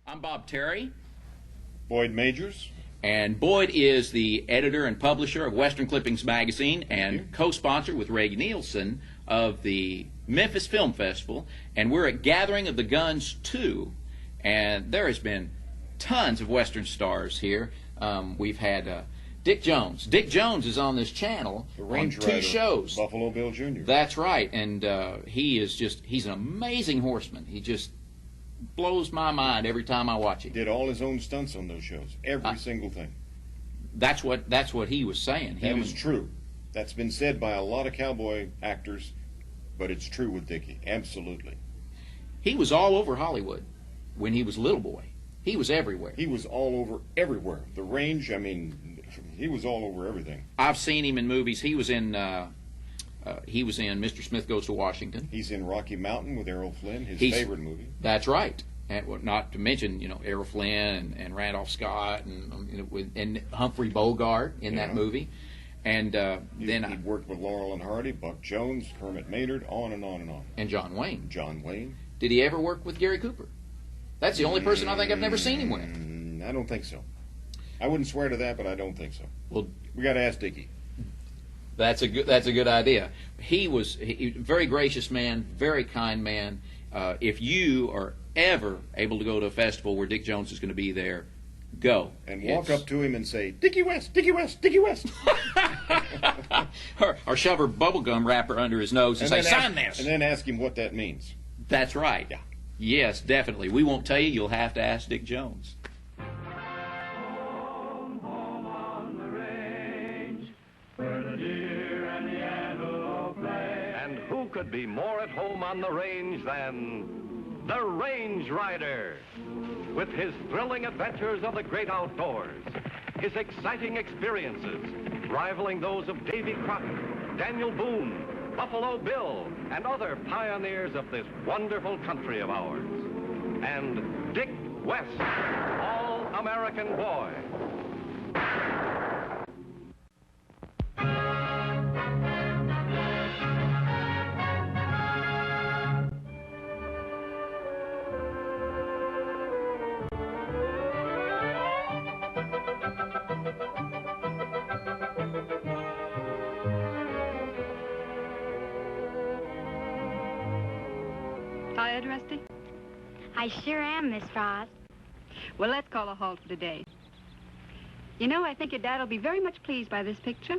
I'm Bob Terry. Boyd Majors. And Boyd is the editor and publisher of Western Clippings Magazine and co-sponsor with Ray Nielsen of the Memphis Film Festival. And we're at Gathering of the Guns 2. And there has been tons of Western stars here. We've had Dick Jones. Dick Jones is on this channel on two shows. Buffalo Bill Jr. That's right. And he's an amazing horseman. He just blows my mind every time I watch him. Did all his own stunts on those shows. Every single thing. That's what he was saying. That is true. That's been said by a lot of cowboy actors, but it's true with Dickie. Absolutely. He was all over Hollywood when he was a little boy. He was everywhere. He was all over everywhere. The range, I mean, he was all over everything. I've seen him in movies. He was in Mr. Smith Goes to Washington. He's in Rocky Mountain with Errol Flynn, his favorite movie. That's right. And not to mention, Errol Flynn and Randolph Scott and Humphrey Bogart in that movie. And then he worked with Laurel and Hardy, Buck Jones, Kermit Maynard, on and on and on. And John Wayne. John Wayne. Did he ever work with Gary Cooper? That's the only person I think I've never seen him with. I don't think so. I wouldn't swear to that, but I don't think so. Well, we got to ask Dickie. That's a good idea. He was a very gracious man, very kind man. If you are ever able to go to a festival where Dick Jones is going to be there, go. And walk up to him and say, Dickie West, Dickie West, Dickie West. or shove her bubblegum wrapper under his nose and say, sign this. And then ask him what that means. That's right. Yeah. Yes, definitely. We won't tell you. You'll have to ask Dick Jones. Home, home on the range, where the deer and the antelope play. And who could be more at home on the range than the Range Rider? With his thrilling adventures of the great outdoors, his exciting experiences rivaling those of Davy Crockett, Daniel Boone, Buffalo Bill, and other pioneers of this wonderful country of ours. And Dick West, all-American boy. Tired, Rusty? I sure am, Miss Frost. Well, let's call a halt for today. I think your dad will be very much pleased by this picture.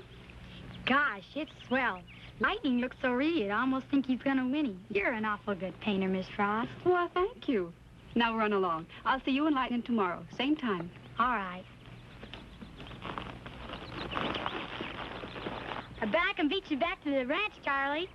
Gosh, it's swell. Lightning looks so real, you'd almost think he's gonna win him. You're an awful good painter, Miss Frost. Well, thank you. Now run along. I'll see you and Lightning tomorrow, same time. All right. I bet I can beat you back to the ranch, Charlie.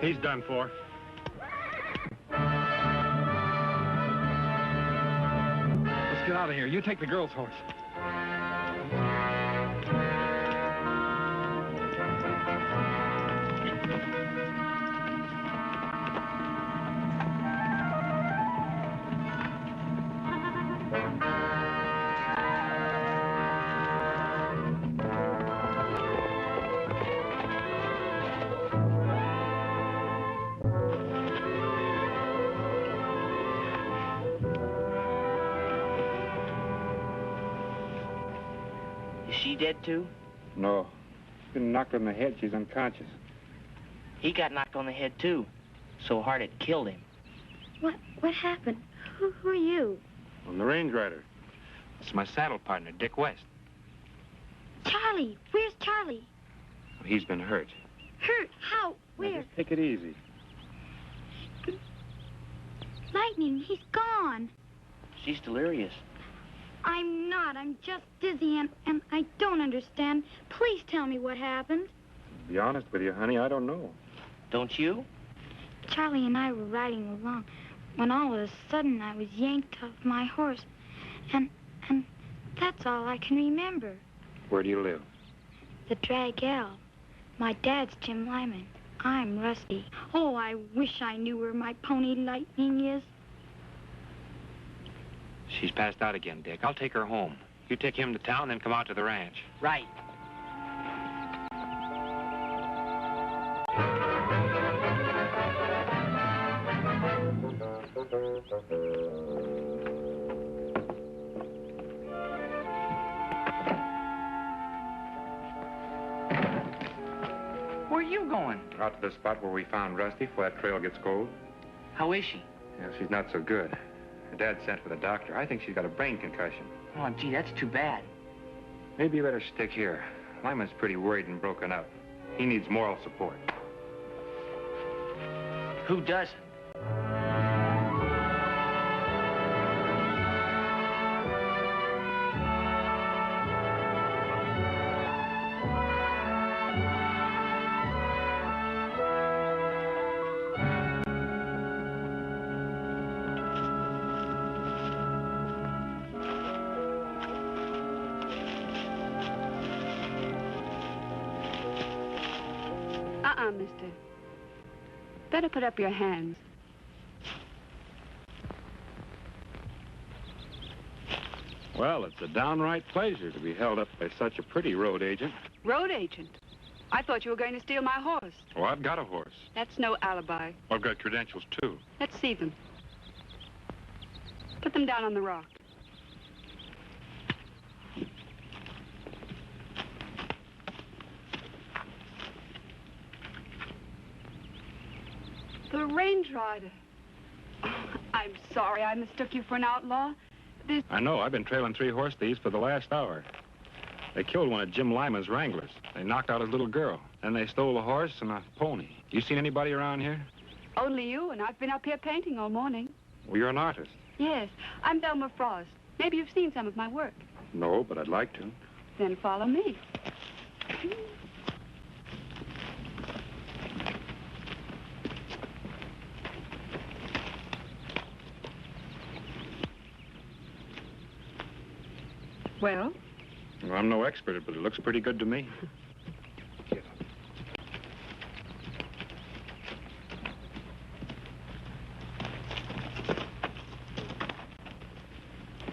He's done for. Let's get out of here. You take the girl's horse. she dead too? No. Been knocked on the head. She's unconscious. He got knocked on the head too. So hard it killed him. What happened? Who are you? I'm the range rider. It's my saddle partner, Dick West. Charlie. Where's Charlie? He's been hurt. Hurt? How? Now, Where? just take it easy. Lightning, he's gone. She's delirious. I'm not. I'm just dizzy and I don't understand. Please tell me what happened. To be honest with you, honey, I don't know. Don't you? Charlie and I were riding along when all of a sudden I was yanked off my horse. And that's all I can remember. Where do you live? The Drag L. My dad's Jim Lyman. I'm Rusty. Oh, I wish I knew where my pony Lightning is. She's passed out again, Dick. I'll take her home. You take him to town, then come out to the ranch. Right. Where are you going? Out to the spot where we found Rusty before that trail gets cold. How is she? Yeah, she's not so good. Her dad sent for the doctor. I think she's got a brain concussion. Oh, gee, that's too bad. Maybe you better stick here. Lyman's pretty worried and broken up. He needs moral support. Who doesn't? Mister. Better put up your hands. Well, it's a downright pleasure to be held up by such a pretty road agent. Road agent? I thought you were going to steal my horse. Oh, I've got a horse. That's no alibi. I've got credentials, too. Let's see them. Put them down on the rock. The range rider. I'm sorry I mistook you for an outlaw. I know. I've been trailing 3 horse thieves for the last hour. They killed one of Jim Lyman's wranglers. They knocked out his little girl. Then they stole a horse and a pony. You seen anybody around here? Only you, and I've been up here painting all morning. Well, you're an artist. Yes, I'm Velma Frost. Maybe you've seen some of my work. No, but I'd like to. Then follow me. Well? Well, I'm no expert, but it looks pretty good to me.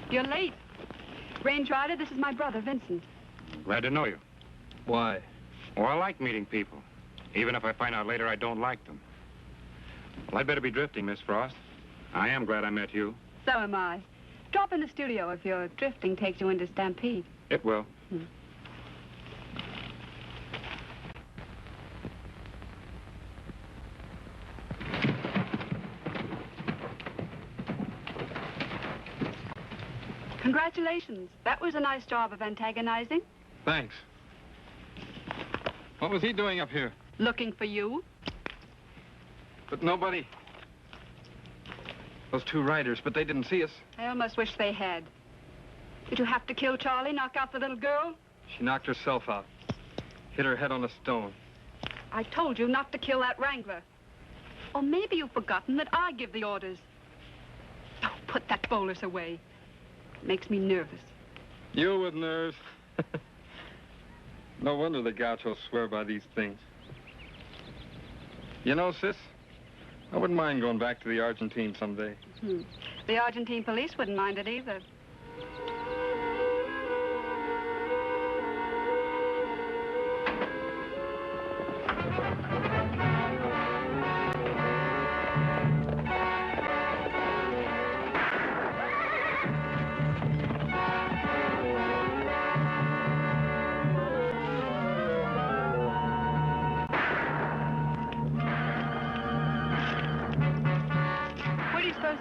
You're late. Range rider, this is my brother, Vincent. Glad to know you. Why? Well, I like meeting people, even if I find out later I don't like them. Well, I'd better be drifting, Miss Frost. I am glad I met you. So am I. Drop in the studio if your drifting takes you into Stampede. It will. Congratulations. That was a nice job of antagonizing. Thanks. What was he doing up here? Looking for you. But nobody... Those 2 riders, but they didn't see us. I almost wish they had. Did you have to kill Charlie, knock out the little girl? She knocked herself out. Hit her head on a stone. I told you not to kill that wrangler. Or maybe you've forgotten that I give the orders. Oh, put that bolus away. It makes me nervous. You with nerves. No wonder the gauchos swear by these things. You know, sis, I wouldn't mind going back to the Argentine someday. The Argentine police wouldn't mind it either.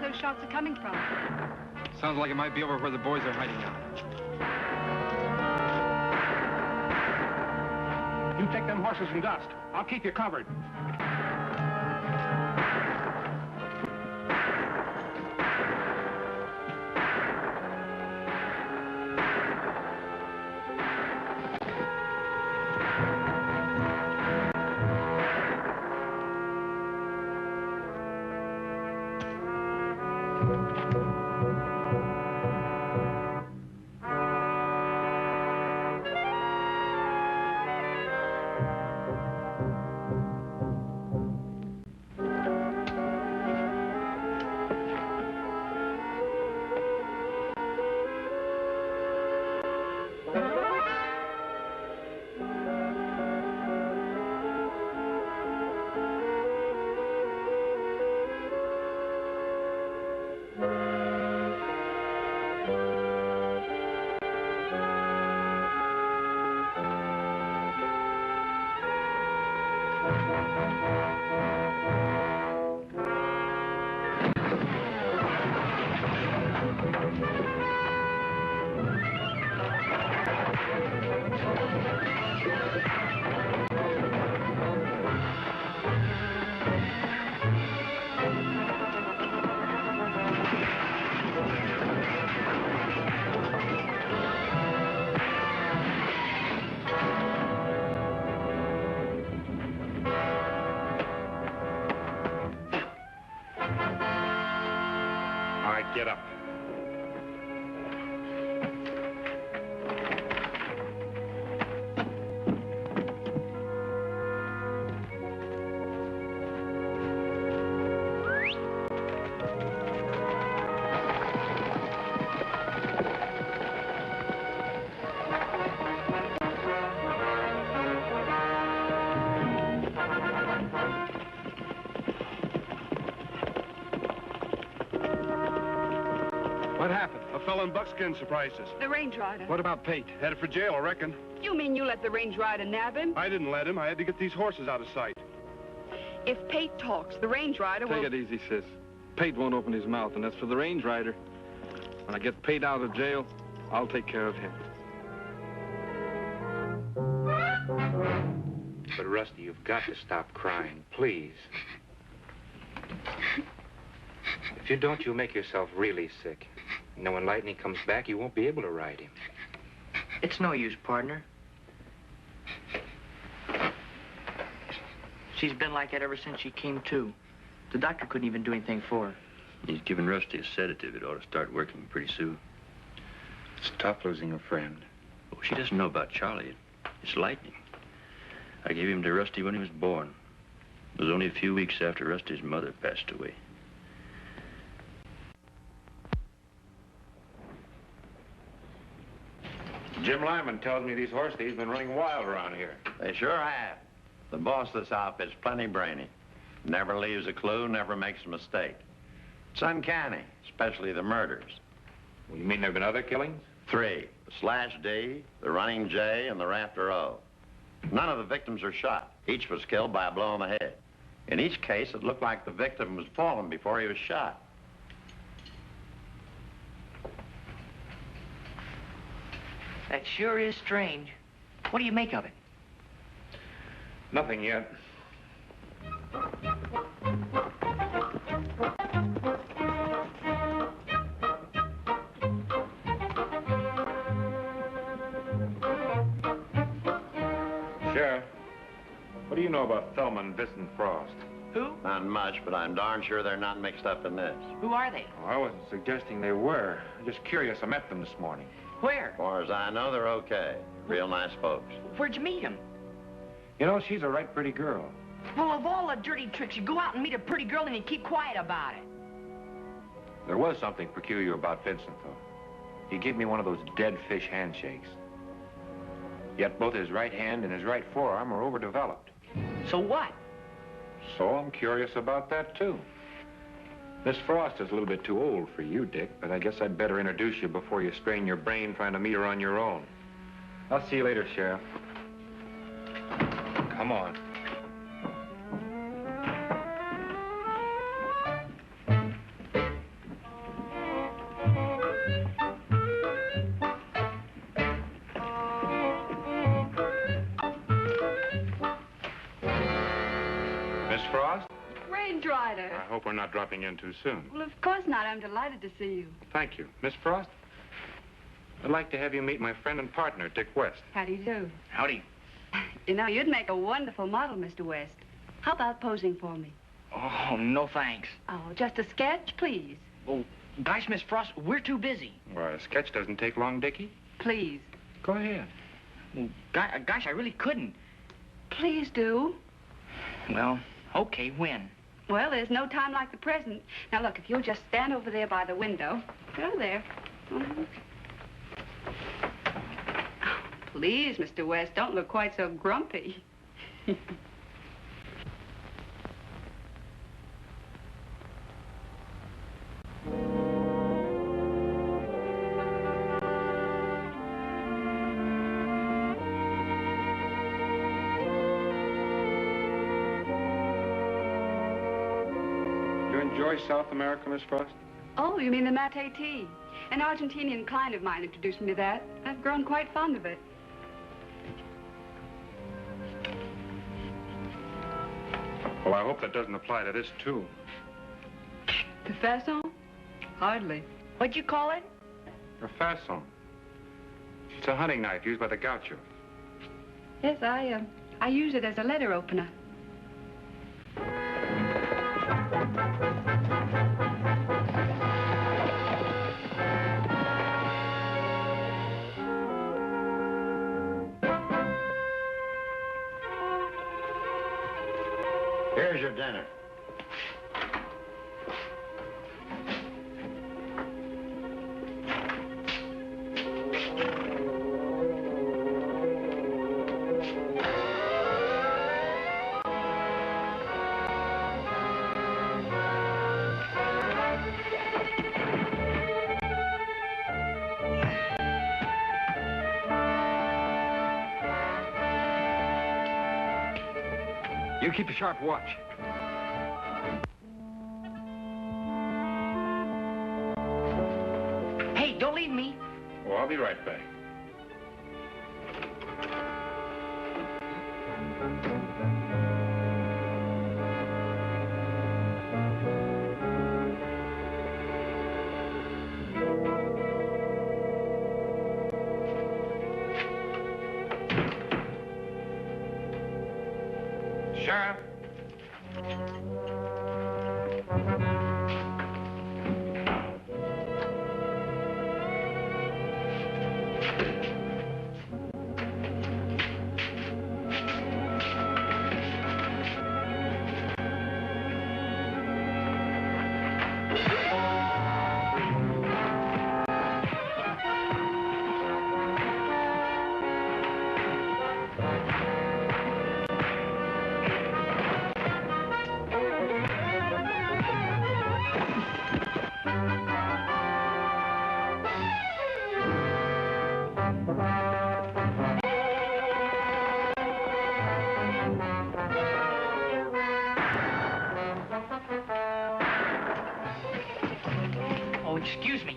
those shots are coming from. Sounds like it might be over where the boys are hiding now. You take them horses and dust. I'll keep you covered. Get up. What happened? A fellow in buckskin surprised us. The range rider. What about Pate? Headed for jail, I reckon. You mean you let the range rider nab him? I didn't let him. I had to get these horses out of sight. If Pate talks, the range rider will... Take it easy, sis. Pate won't open his mouth, and as for the range rider, when I get Pate out of jail, I'll take care of him. But, Rusty, you've got to stop crying, please. If you don't, you'll make yourself really sick. You know, when Lightning comes back, you won't be able to ride him. It's no use, partner. She's been like that ever since she came to. The doctor couldn't even do anything for her. He's giving Rusty a sedative. It ought to start working pretty soon. It's tough losing a friend. Oh, she doesn't know about Charlie. It's Lightning. I gave him to Rusty when he was born. It was only a few weeks after Rusty's mother passed away. Jim Lyman tells me these horse thieves have been running wild around here. They sure have. The boss of this outfit's plenty brainy. Never leaves a clue, never makes a mistake. It's uncanny, especially the murders. Well, you mean there have been other killings? 3, the Slash D, the Running J, and the Rafter O. None of the victims are shot. Each was killed by a blow on the head. In each case, it looked like the victim was fallen before he was shot. That sure is strange. What do you make of it? Nothing yet. Sheriff, what do you know about Thelma and Vincent Frost? Who? Not much, but I'm darn sure they're not mixed up in this. Who are they? Oh, I wasn't suggesting they were. I'm just curious. I met them this morning. Where? As far as I know, they're okay. Real nice folks. Where'd you meet him? You know, she's a right pretty girl. Well, of all the dirty tricks, you go out and meet a pretty girl and you keep quiet about it. There was something peculiar about Vincent, though. He gave me one of those dead fish handshakes. Yet both his right hand and his right forearm are overdeveloped. So what? So I'm curious about that, too. Miss Frost is a little bit too old for you, Dick, but I guess I'd better introduce you before you strain your brain trying to meet her on your own. I'll see you later, Sheriff. Come on. Frost? Range Rider. I hope we're not dropping in too soon. Well, of course not. I'm delighted to see you. Thank you. Miss Frost, I'd like to have you meet my friend and partner, Dick West. How do you do? Howdy. You know, you'd make a wonderful model, Mr. West. How about posing for me? Oh, no thanks. Oh, just a sketch, please. Oh, gosh, Miss Frost, we're too busy. Why, a sketch doesn't take long, Dickie. Please. Go ahead. Well, gosh, I really couldn't. Please do. Well, okay, when? Well, there's no time like the present. Now, look, if you'll just stand over there by the window. Go there. Mhm. Oh, please, Mr. West, don't look quite so grumpy. You enjoy South America, Miss Frost? Oh, you mean the mate tea? An Argentinian client of mine introduced me to that. I've grown quite fond of it. Well, I hope that doesn't apply to this, too. The façon? Hardly. What'd you call it? A façon. It's a hunting knife used by the gauchos. Yes, I use it as a letter opener. Here's your dinner. You keep a sharp watch. Hey, don't leave me. Oh, I'll be right back. Sheriff. Oh, excuse me.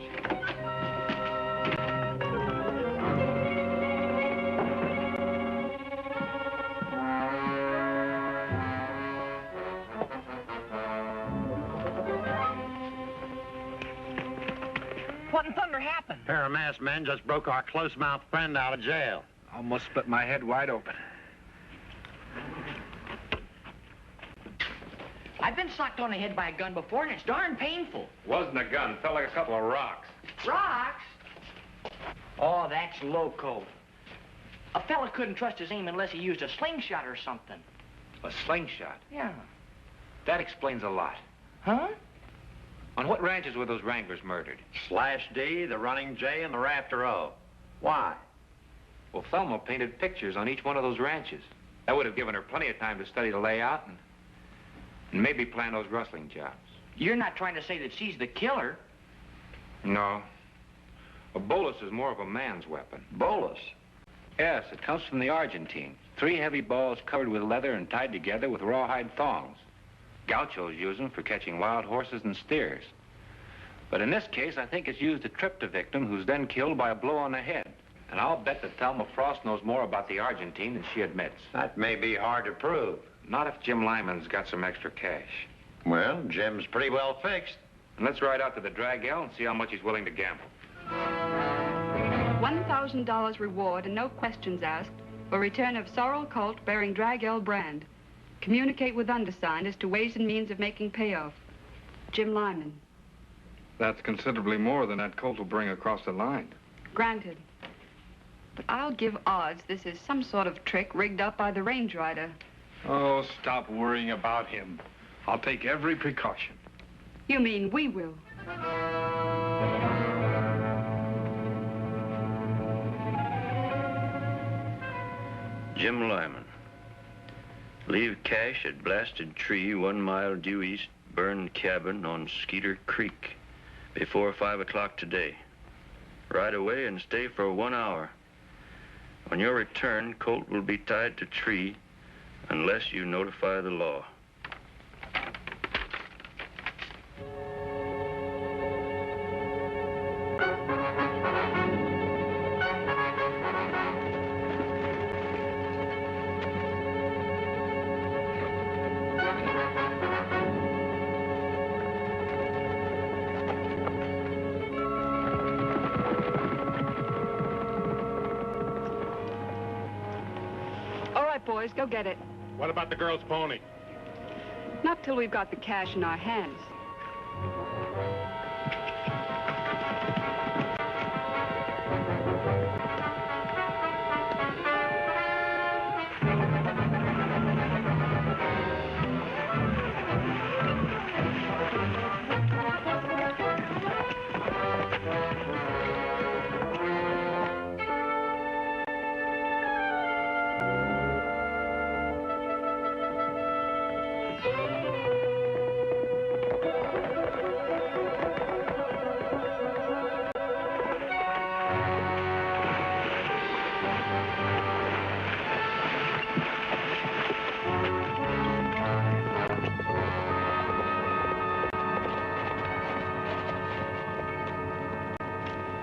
What in thunder happened? A pair of masked men just broke our close-mouthed friend out of jail. Almost split my head wide open. I've been socked on the head by a gun before, and it's darn painful. Wasn't a gun. Felt like a couple of rocks. Rocks? Oh, that's loco. A fella couldn't trust his aim unless he used a slingshot or something. A slingshot? Yeah. That explains a lot. Huh? On what ranches were those Wranglers murdered? Slash D, the Running J, and the Rafter O. Why? Well, Thelma painted pictures on each one of those ranches. That would have given her plenty of time to study the layout and maybe plan those rustling jobs. You're not trying to say that she's the killer? No. A bolus is more of a man's weapon. Bolus? Yes, it comes from the Argentine. 3 heavy balls covered with leather and tied together with rawhide thongs. Gauchos use them for catching wild horses and steers. But in this case, I think it's used to trip the victim, who's then killed by a blow on the head. And I'll bet that Thelma Frost knows more about the Argentine than she admits. That may be hard to prove. Not if Jim Lyman's got some extra cash. Well, Jim's pretty well fixed. And let's ride out to the drag L and see how much he's willing to gamble. $1,000 reward and no questions asked for return of sorrel colt bearing drag L brand. Communicate with undersigned as to ways and means of making payoff. Jim Lyman. That's considerably more than that colt will bring across the line. Granted. But I'll give odds this is some sort of trick rigged up by the range rider. Oh, stop worrying about him. I'll take every precaution. You mean we will? Jim Lyman. Leave cash at blasted tree 1 mile due east, burned cabin on Skeeter Creek before 5 o'clock today. Ride away and stay for 1 hour. On your return, colt will be tied to tree unless you notify the law. All right, boys, go get it. What about the girl's pony? Not till we've got the cash in our hands.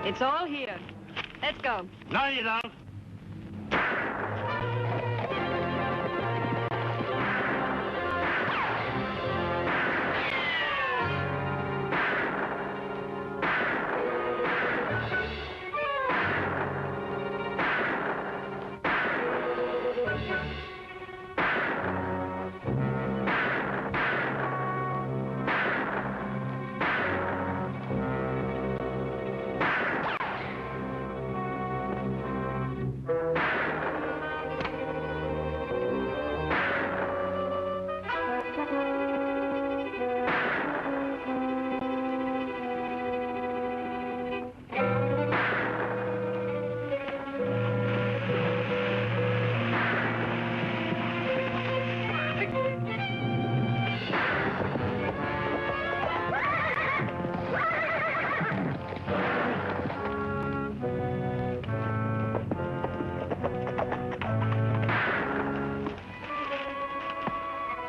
It's all here. Let's go. No, you don't.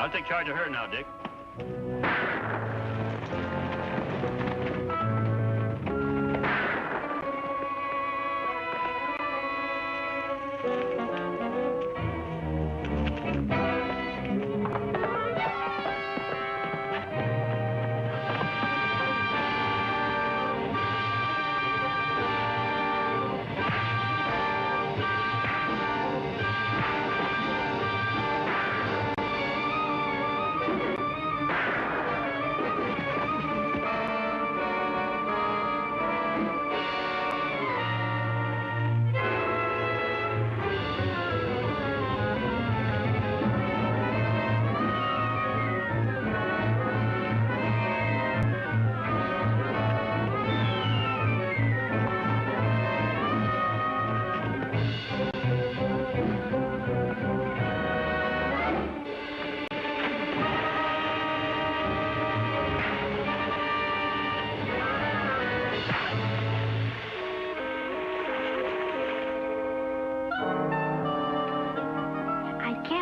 I'll take charge of her now, Dick.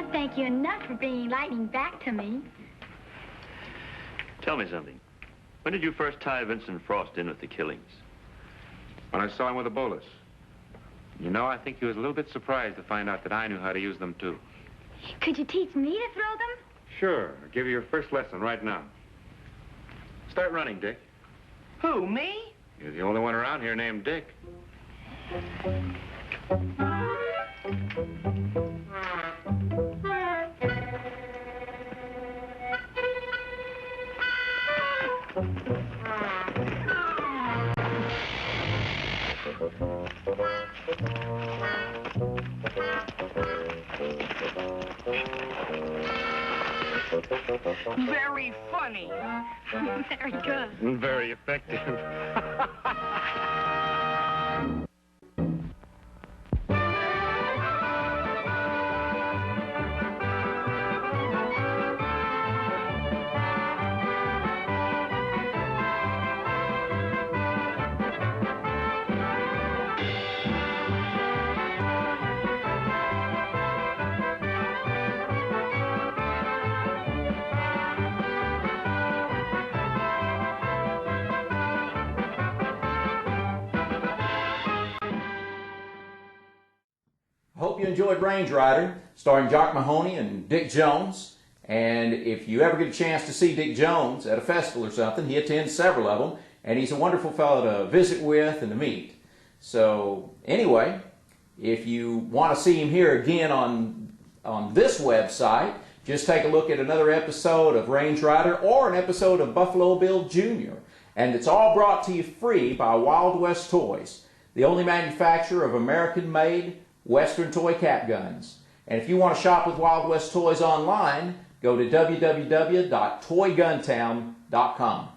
Thank you enough for bringing lightning back to me. Tell me something. When did you first tie Vincent Frost in with the killings? When I saw him with a bolus. You know, I think he was a little bit surprised to find out that I knew how to use them, too. Could you teach me to throw them? Sure. I'll give you your first lesson right now. Start running, Dick. Who, me? You're the only one around here named Dick. Very funny. Very good. Very effective. Hope you enjoyed Range Rider, starring Jock Mahoney and Dick Jones. And if you ever get a chance to see Dick Jones at a festival or something, he attends several of them, and he's a wonderful fellow to visit with and to meet. So anyway, if you want to see him here again on this website, just take a look at another episode of Range Rider or an episode of Buffalo Bill Jr. And it's all brought to you free by Wild West Toys, the only manufacturer of American-made Western toy cap guns. And if you want to shop with Wild West Toys online, go to www.toyguntown.com.